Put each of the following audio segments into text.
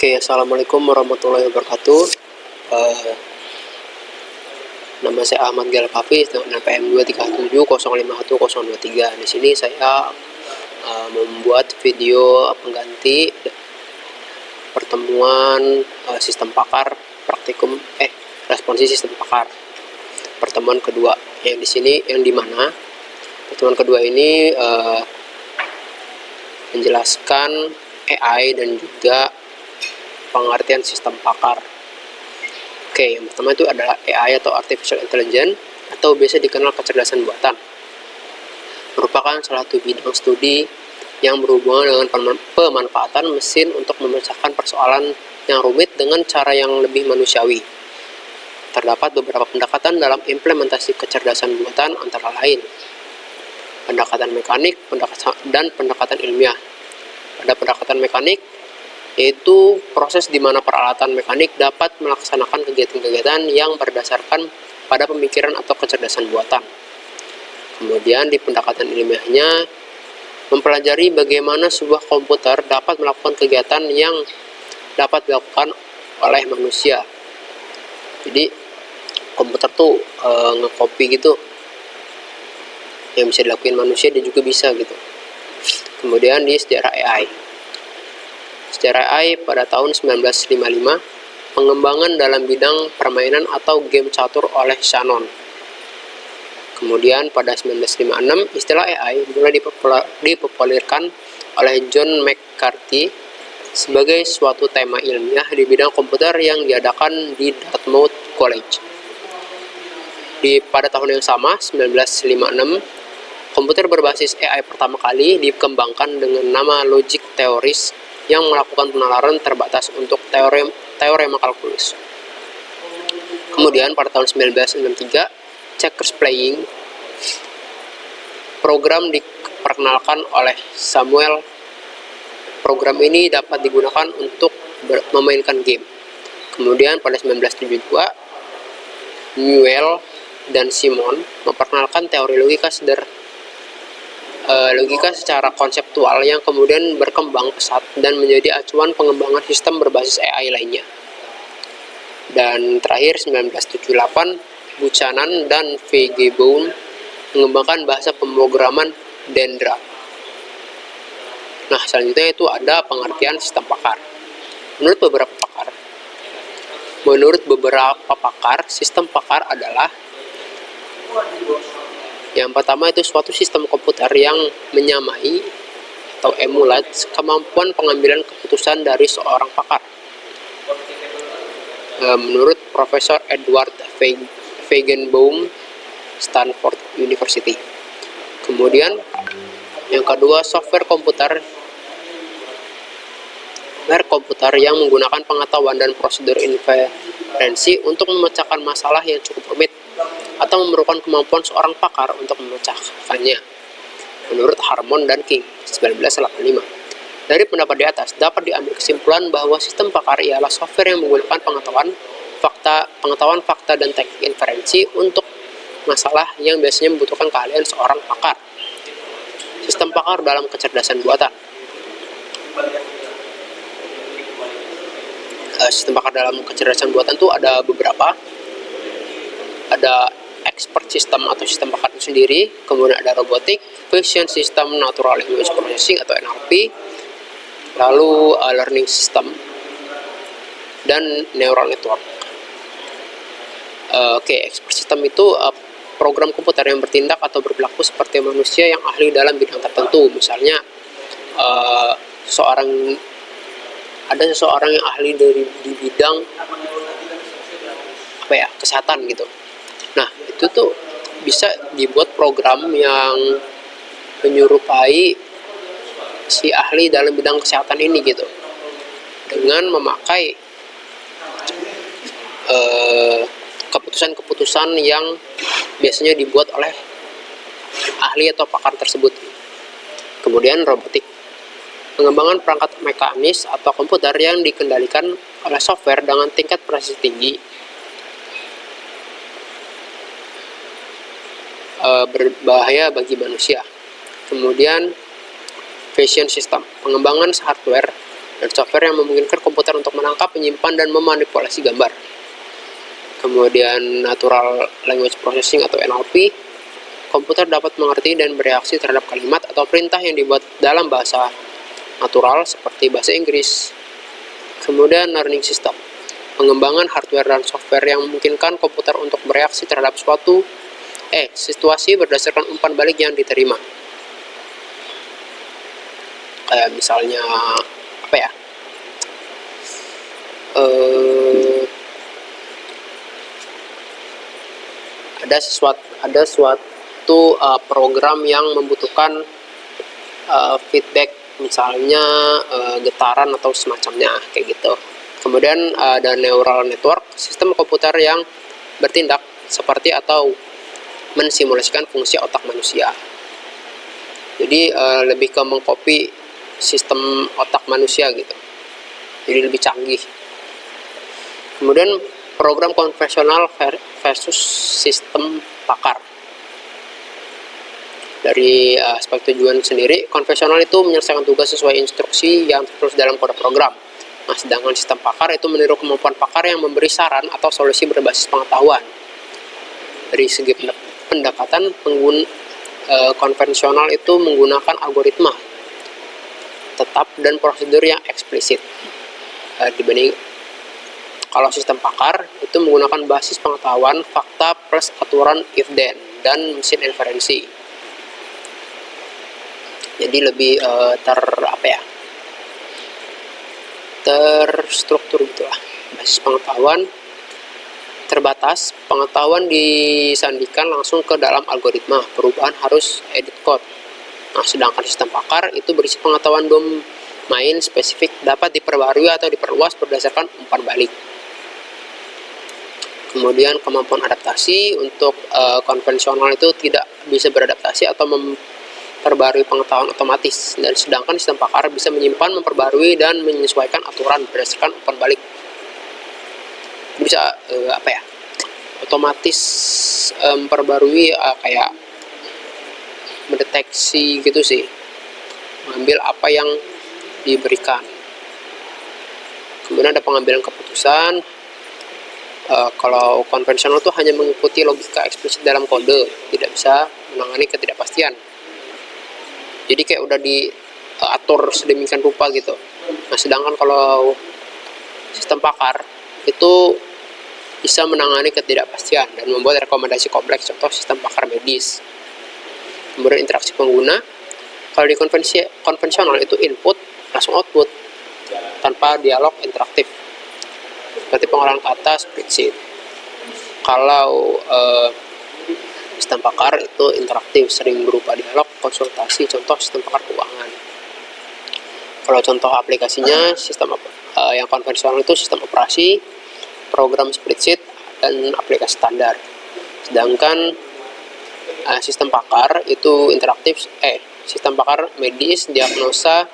Oke, assalamualaikum warahmatullahi wabarakatuh. Eh, Nama saya Ahmad Gal Hafiz dengan NPM 237051023. Di sini saya membuat video pengganti pertemuan sistem pakar praktikum responsi sistem pakar pertemuan kedua. Yang di sini yang dimana pertemuan kedua ini menjelaskan AI dan juga pengertian sistem pakar. Oke, yang pertama itu adalah AI atau Artificial Intelligence atau biasa dikenal kecerdasan buatan. Merupakan salah satu bidang studi yang berhubungan dengan pemanfaatan mesin untuk memecahkan persoalan yang rumit dengan cara yang lebih manusiawi. Terdapat beberapa pendekatan dalam implementasi kecerdasan buatan, antara lain pendekatan mekanik dan pendekatan ilmiah. Pada pendekatan mekanik, yaitu proses di mana peralatan mekanik dapat melaksanakan kegiatan-kegiatan yang berdasarkan pada pemikiran atau kecerdasan buatan. Kemudian di pendekatan ilmiahnya, mempelajari bagaimana sebuah komputer dapat melakukan kegiatan yang dapat dilakukan oleh manusia. Jadi komputer tuh nge-copy gitu, yang bisa dilakukan manusia dia juga bisa gitu. Kemudian di sejarah AI. Sejarah AI pada tahun 1955, pengembangan dalam bidang permainan atau game catur oleh Shannon. Kemudian pada 1956, istilah AI mulai dipopulerkan oleh John McCarthy sebagai suatu tema ilmiah di bidang komputer yang diadakan di Dartmouth College. Pada tahun yang sama, 1956, komputer berbasis AI pertama kali dikembangkan dengan nama logic theories yang melakukan penalaran terbatas untuk teorema kalkulus. Kemudian pada tahun 1963, Checkers Playing program diperkenalkan oleh Samuel. Program ini dapat digunakan untuk memainkan game. Kemudian pada 1972, Newell dan Simon memperkenalkan teori logika secara konseptual yang kemudian berkembang pesat dan menjadi acuan pengembangan sistem berbasis AI lainnya. Dan terakhir 1978, Buchanan dan Feigenbaum mengembangkan bahasa pemrograman Dendra. Nah, selanjutnya itu ada pengertian sistem pakar. Menurut beberapa pakar, sistem pakar adalah yang pertama itu suatu sistem komputer yang menyamai atau emulat kemampuan pengambilan keputusan dari seorang pakar. Menurut Profesor Edward Feigenbaum, Stanford University. Kemudian yang kedua, software komputer yang menggunakan pengetahuan dan prosedur inferensi untuk memecahkan masalah yang cukup rumit atau memerlukan kemampuan seorang pakar untuk memecahkannya. Menurut Harmon dan King, 1985. Dari pendapat di atas, dapat diambil kesimpulan bahwa sistem pakar ialah software yang menggunakan pengetahuan fakta dan teknik inferensi untuk masalah yang biasanya membutuhkan keahlian seorang pakar. Sistem pakar dalam kecerdasan buatan. Sistem pakar dalam kecerdasan buatan itu ada beberapa. Ada expert system atau sistem pakar itu sendiri, kemudian ada robotik, vision system, natural language processing atau NLP, lalu learning system, dan neural network. Expert system itu program komputer yang bertindak atau berperilaku seperti manusia yang ahli dalam bidang tertentu. Misalnya seseorang yang ahli di bidang kesehatan gitu. Nah, itu tuh bisa dibuat program yang menyerupai si ahli dalam bidang kesehatan ini gitu, dengan memakai keputusan-keputusan yang biasanya dibuat oleh ahli atau pakar tersebut. Kemudian robotik, pengembangan perangkat mekanis atau komputer yang dikendalikan oleh software dengan tingkat presisi tinggi, berbahaya bagi manusia. Kemudian vision system, pengembangan hardware dan software yang memungkinkan komputer untuk menangkap, menyimpan, dan memanipulasi gambar. Kemudian Natural Language Processing atau NLP, komputer dapat mengerti dan bereaksi terhadap kalimat atau perintah yang dibuat dalam bahasa natural seperti bahasa Inggris. Kemudian Learning System, pengembangan hardware dan software yang memungkinkan komputer untuk bereaksi terhadap situasi berdasarkan umpan balik yang diterima. Kayak misalnya apa ya? Ada suatu program yang membutuhkan feedback, misalnya getaran atau semacamnya kayak gitu. Kemudian ada neural network, sistem komputer yang bertindak seperti atau mensimulasikan fungsi otak manusia. Jadi lebih ke mengcopy sistem otak manusia gitu, jadi lebih canggih. Kemudian program konvensional versus sistem pakar. Dari aspek tujuan sendiri, konvensional itu menyelesaikan tugas sesuai instruksi yang tertulis dalam kode program. Nah, sedangkan sistem pakar itu meniru kemampuan pakar yang memberi saran atau solusi berbasis pengetahuan. Dari segi pendekatan, konvensional itu menggunakan algoritma tetap dan prosedur yang eksplisit, dibanding kalau sistem pakar itu menggunakan basis pengetahuan, fakta plus aturan if then dan mesin inferensi. Jadi lebih terstruktur gitulah. Basis pengetahuan terbatas, pengetahuan disandikan langsung ke dalam algoritma, perubahan harus edit code. Nah, sedangkan sistem pakar itu berisi pengetahuan domain spesifik, dapat diperbarui atau diperluas berdasarkan umpan balik. Kemudian kemampuan adaptasi, untuk konvensional itu tidak bisa beradaptasi atau memperbarui pengetahuan otomatis, dan sedangkan sistem pakar bisa menyimpan, memperbarui, dan menyesuaikan aturan berdasarkan umpan balik. Bisa otomatis memperbarui, kayak mendeteksi gitu sih, mengambil apa yang diberikan. Kemudian ada pengambilan keputusan. Kalau konvensional itu hanya mengikuti logika eksplisit dalam kode, tidak bisa menangani ketidakpastian. Jadi kayak udah diatur sedemikian rupa gitu. Nah, sedangkan kalau sistem pakar itu bisa menangani ketidakpastian dan membuat rekomendasi kompleks, contoh sistem pakar medis. Kemudian interaksi pengguna, kalau di konvensional itu input langsung output tanpa dialog interaktif, seperti pengolahan kata, spreadsheet. Kalau sistem pakar itu interaktif, sering berupa dialog, konsultasi, contoh sistem pakar keuangan. Kalau contoh aplikasinya, sistem yang konvensional itu sistem operasi, program spreadsheet, dan aplikasi standar. Sedangkan sistem pakar itu interaktif, sistem pakar medis, diagnosa,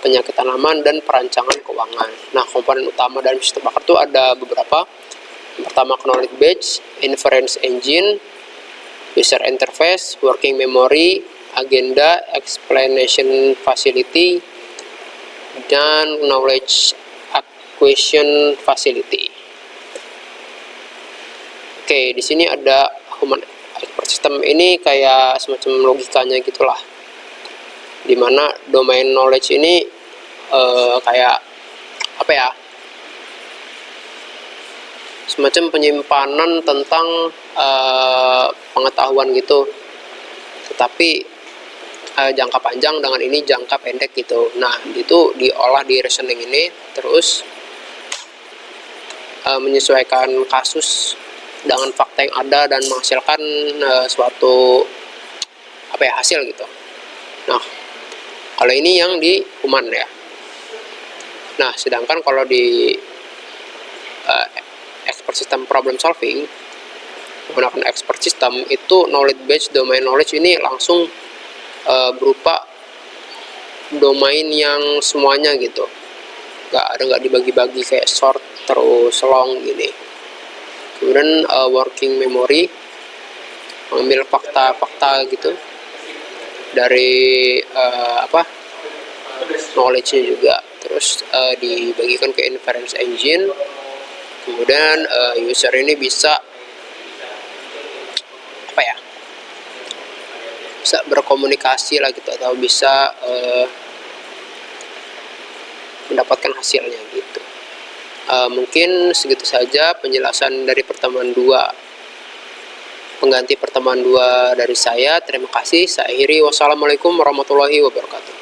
penyakit tanaman, dan perancangan keuangan. Nah, komponen utama dalam sistem pakar itu ada beberapa. Pertama, knowledge base, inference engine, user interface, working memory, agenda, explanation facility, dan knowledge acquisition facility. Oke, di sini ada human expert system. Ini kayak semacam logikanya gitulah, dimana domain knowledge ini kayak semacam penyimpanan tentang pengetahuan gitu, tetapi jangka panjang dengan ini jangka pendek gitu. Nah, itu diolah di reasoning ini, terus menyesuaikan kasus dengan fakta yang ada dan menghasilkan suatu hasil gitu. Nah, kalau ini yang di human ya. Nah, sedangkan kalau di expert system problem solving, menggunakan expert system itu knowledge based domain knowledge ini langsung berupa domain yang semuanya gitu, nggak dibagi-bagi kayak short terus long gini. Kemudian working memory, mengambil fakta-fakta gitu dari knowledge-nya juga. terus dibagikan ke inference engine, kemudian user ini bisa bisa berkomunikasi lah gitu, atau bisa mendapatkan hasilnya gitu. Mungkin segitu saja penjelasan dari pertemuan 2, pengganti pertemuan 2 dari saya. Terima kasih. Saya akhiri. Wassalamualaikum warahmatullahi wabarakatuh.